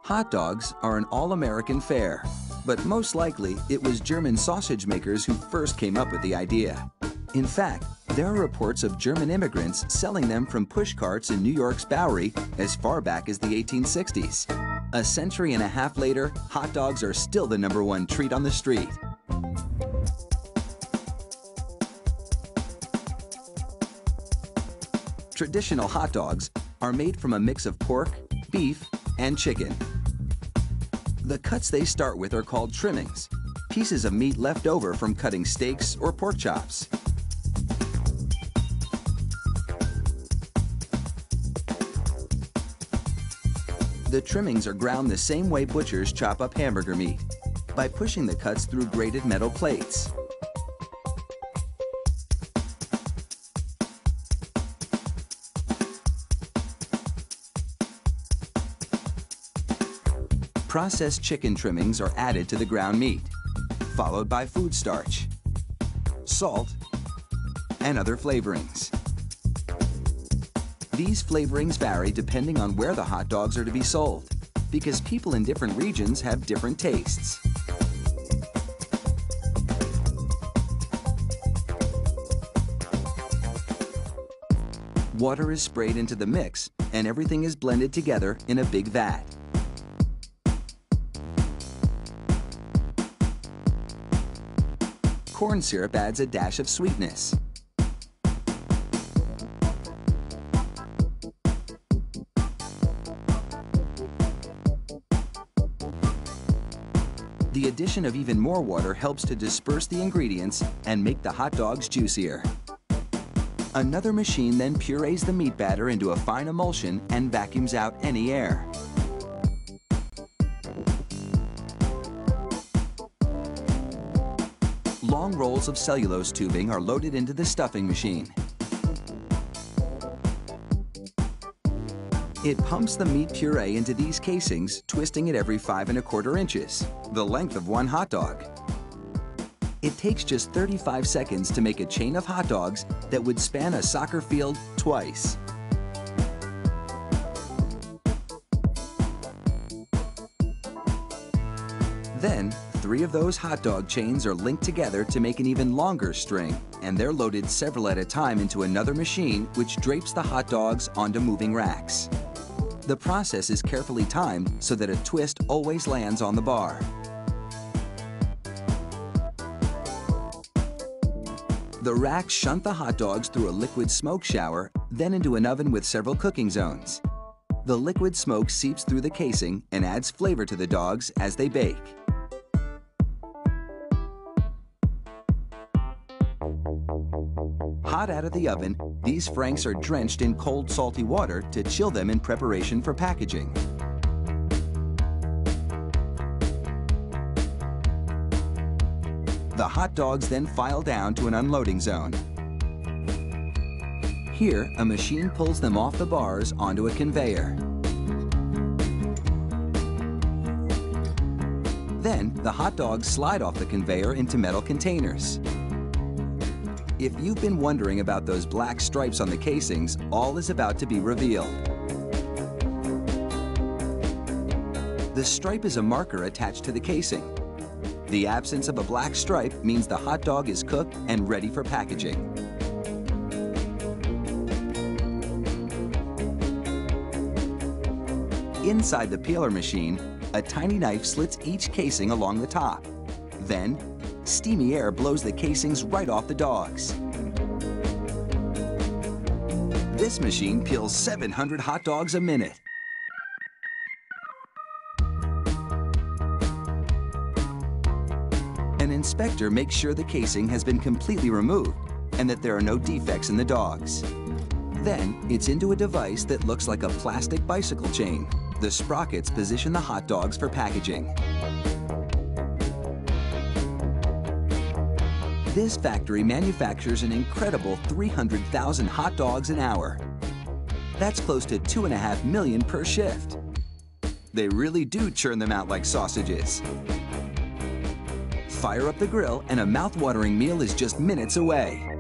Hot dogs are an all-American fare, but most likely it was German sausage makers who first came up with the idea. In fact, there are reports of German immigrants selling them from push carts in New York's Bowery as far back as the 1860s. A century and a half later, hot dogs are still the #1 treat on the street. Traditional hot dogs are made from a mix of pork, beef, and chicken. The cuts they start with are called trimmings, pieces of meat left over from cutting steaks or pork chops. The trimmings are ground the same way butchers chop up hamburger meat, by pushing the cuts through grated metal plates. Processed chicken trimmings are added to the ground meat, followed by food starch, salt, and other flavorings. These flavorings vary depending on where the hot dogs are to be sold, because people in different regions have different tastes. Water is sprayed into the mix, and everything is blended together in a big vat. Corn syrup adds a dash of sweetness. The addition of even more water helps to disperse the ingredients and make the hot dogs juicier. Another machine then purees the meat batter into a fine emulsion and vacuums out any air. Long rolls of cellulose tubing are loaded into the stuffing machine. It pumps the meat puree into these casings, twisting it every 5 1/4 inches, the length of one hot dog. It takes just 35 seconds to make a chain of hot dogs that would span a soccer field twice. Then, 3 of those hot dog chains are linked together to make an even longer string, and they're loaded several at a time into another machine which drapes the hot dogs onto moving racks. The process is carefully timed so that a twist always lands on the bar. The racks shunt the hot dogs through a liquid smoke shower, then into an oven with several cooking zones. The liquid smoke seeps through the casing and adds flavor to the dogs as they bake. Hot out of the oven, these franks are drenched in cold, salty water to chill them in preparation for packaging. The hot dogs then file down to an unloading zone. Here, a machine pulls them off the bars onto a conveyor. Then, the hot dogs slide off the conveyor into metal containers. If you've been wondering about those black stripes on the casings, all is about to be revealed. The stripe is a marker attached to the casing. The absence of a black stripe means the hot dog is cooked and ready for packaging. Inside the peeler machine, a tiny knife slits each casing along the top. Then, steamy air blows the casings right off the dogs. This machine peels 700 hot dogs a minute. An inspector makes sure the casing has been completely removed and that there are no defects in the dogs. Then, it's into a device that looks like a plastic bicycle chain. The sprockets position the hot dogs for packaging. This factory manufactures an incredible 300,000 hot dogs an hour. That's close to 2.5 million per shift. They really do churn them out like sausages. Fire up the grill and a mouth-watering meal is just minutes away.